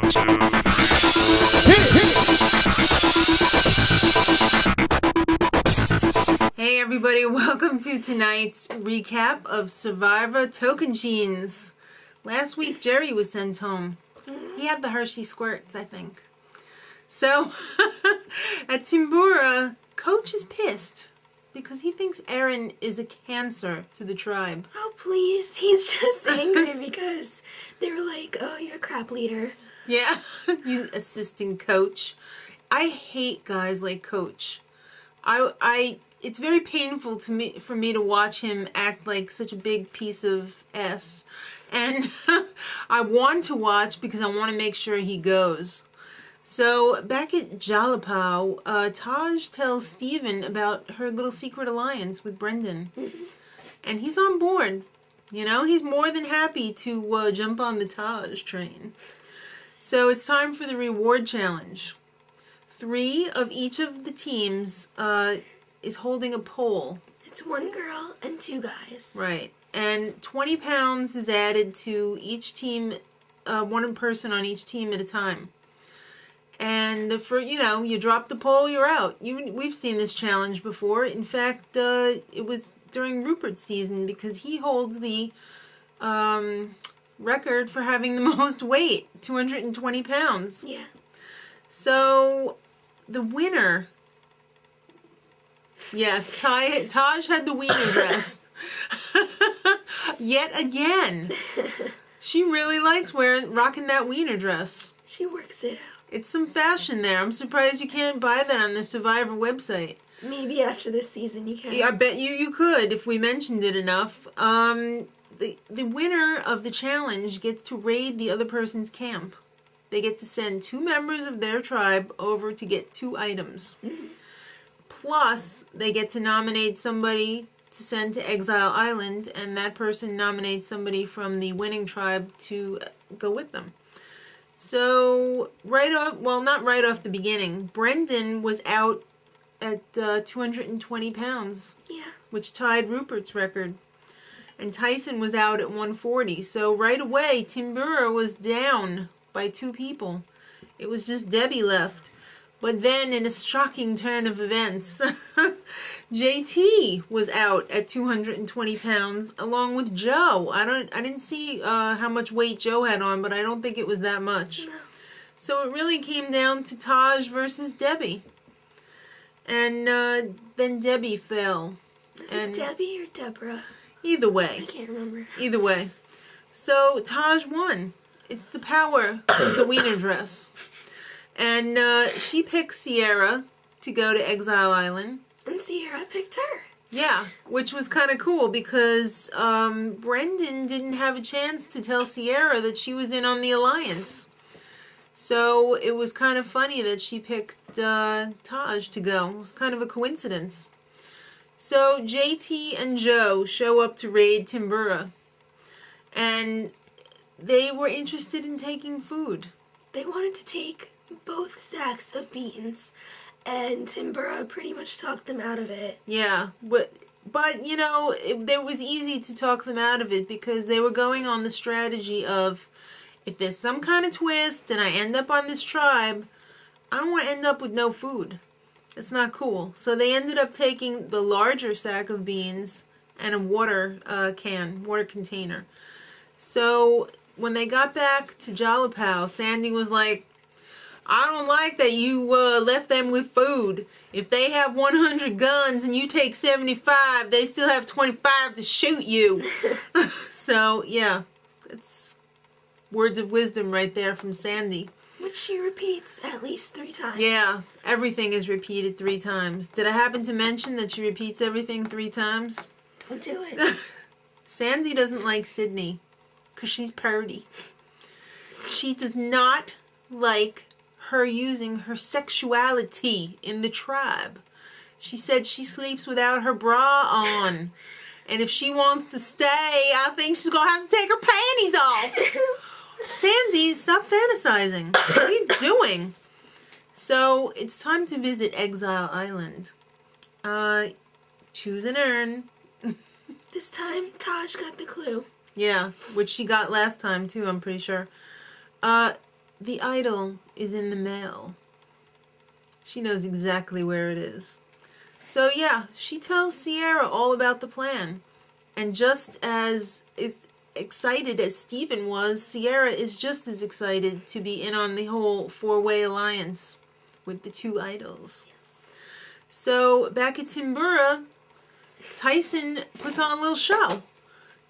Hey everybody, welcome to tonight's recap of Survivor Tocantins. Last week Jerry was sent home. He had the Hershey squirts, I think. So, at Timbira, Coach is pissed because he thinks Aaron is a cancer to the tribe. Oh please, he's just angry because they were like, oh, you're a crap leader. Yeah, you assistant coach. I hate guys like Coach. It's very painful for me to watch him act like such a big piece of S. And I want to watch because I want to make sure he goes. So back at Jalapao, Taj tells Steven about her little secret alliance with Brendan. And he's on board. You know, he's more than happy to jump on the Taj train. So it's time for the reward challenge. 3 of each of the teams is holding a pole. It's 1 girl and 2 guys. Right. And 20 pounds is added to each team, 1 person on each team at a time. And you drop the pole, you're out. We've seen this challenge before. In fact, it was during Rupert's season because he holds the record for having the most weight, 220 pounds. Yeah. So, the winner... Yes, Taj had the wiener dress. Yet again. She really likes rocking that wiener dress. She works it out. It's some fashion there. I'm surprised you can't buy that on the Survivor website. Maybe after this season you can. Yeah, I bet you could if we mentioned it enough. The winner of the challenge gets to raid the other person's camp. They get to send 2 members of their tribe over to get 2 items. Plus, they get to nominate somebody to send to Exile Island, and that person nominates somebody from the winning tribe to go with them. So, not right off the beginning, Brendan was out at 220 pounds. Yeah. Which tied Rupert's record. And Tyson was out at 140. So, right away, Timbira was down by 2 people. It was just Debbie left. But then, in a shocking turn of events, JT was out at 220 pounds, along with Joe. I didn't see how much weight Joe had on, but I don't think it was that much. No. So it really came down to Taj versus Debbie. And then Debbie fell. Is it Debbie or Debra? Either way. I can't remember. Either way. So Taj won. It's the power of the wiener dress. And she picked Sierra to go to Exile Island. And Sierra picked her. Yeah, which was kind of cool because Brendan didn't have a chance to tell Sierra that she was in on the alliance. So it was kind of funny that she picked Taj to go. It was kind of a coincidence. So JT and Joe show up to raid Timbira. And they were interested in taking food. They wanted to take both stacks of beans, and Timbira pretty much talked them out of it. Yeah, but it was easy to talk them out of it because they were going on the strategy of, if there's some kind of twist and I end up on this tribe, I don't want to end up with no food. It's not cool. So they ended up taking the larger sack of beans and a water container. So when they got back to Jalapao, Sandy was like, I don't like that you left them with food. If they have 100 guns and you take 75, they still have 25 to shoot you. So, yeah, it's words of wisdom right there from Sandy. Which she repeats at least 3 times. Yeah, everything is repeated 3 times. Did I happen to mention that she repeats everything 3 times? Don't do it. Sandy doesn't like Sydney because she's purty. She does not like her using her sexuality in the tribe. She said she sleeps without her bra on. And if she wants to stay, I think she's going to have to take her panties off. Sandy, stop fantasizing. What are you doing? So, it's time to visit Exile Island. Choose an urn. This time, Taj got the clue. Yeah, which she got last time too, I'm pretty sure. the idol is in the mail. She knows exactly where it is. So yeah, she tells Sierra all about the plan. And just as excited as Stephen was, Sierra is just as excited to be in on the whole four-way alliance with the two idols. So back at Timbira, Tyson puts on a little show.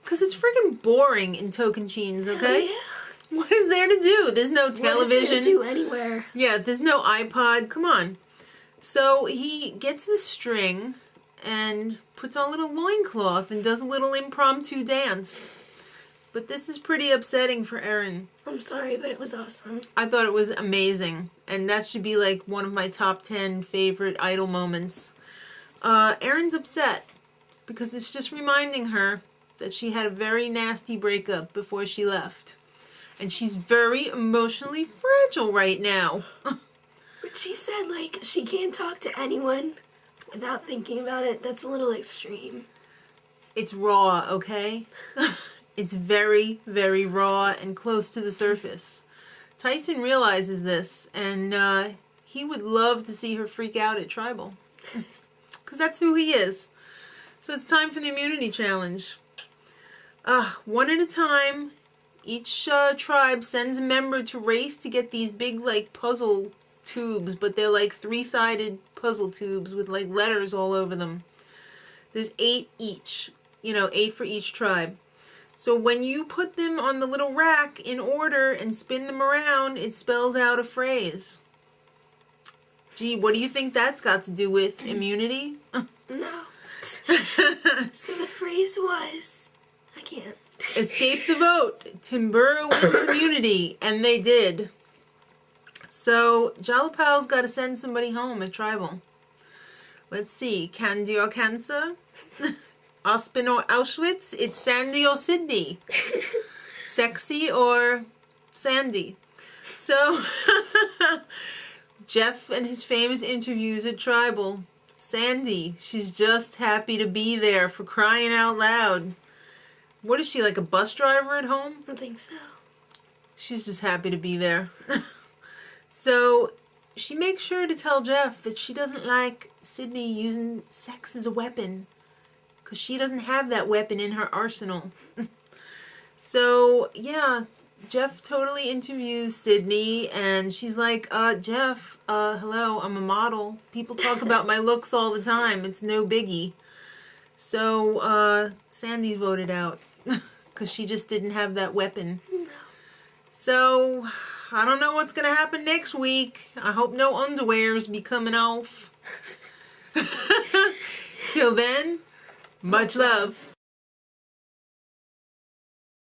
Because it's freaking boring in Tocantins, okay? Yeah. What is there to do? There's no television. What is there to do anywhere? Yeah, there's no iPod. Come on. So he gets the string and puts on a little loincloth and does a little impromptu dance. But this is pretty upsetting for Erin. I'm sorry, but it was awesome. I thought it was amazing. And that should be like one of my top 10 favorite idol moments. Erin's upset because it's just reminding her that she had a very nasty breakup before she left. And she's very emotionally fragile right now. But she said, like, she can't talk to anyone without thinking about it. That's a little extreme. It's raw, okay? It's very, very raw and close to the surface. Tyson realizes this, and he would love to see her freak out at Tribal. Because that's who he is. So it's time for the immunity challenge. One at a time, each tribe sends a member to race to get these big, like, puzzle tubes, but they're like 3-sided puzzle tubes with like letters all over them. There's 8 each, 8 for each tribe. So when you put them on the little rack in order and spin them around, it spells out a phrase. Gee, what do you think that's got to do with immunity? No. So the phrase was, I can't. Escape the vote. Timbira wins immunity. And they did. So, Jalapao's got to send somebody home at Tribal. Let's see. Candy or Cancer? Aspen or Auschwitz? It's Sandy or Sydney. Sexy or Sandy? So, Jeff and his famous interviews at Tribal. Sandy, she's just happy to be there, for crying out loud. What is she, like a bus driver at home? I think so. She's just happy to be there. So, she makes sure to tell Jeff that she doesn't like Sydney using sex as a weapon. Because she doesn't have that weapon in her arsenal. So, yeah, Jeff totally interviews Sydney, and she's like, Jeff, hello, I'm a model. People talk about my looks all the time. It's no biggie. So, Sandy's voted out. Because she just didn't have that weapon. No. So, I don't know what's going to happen next week. I hope no underwears be coming off. Till then, much love.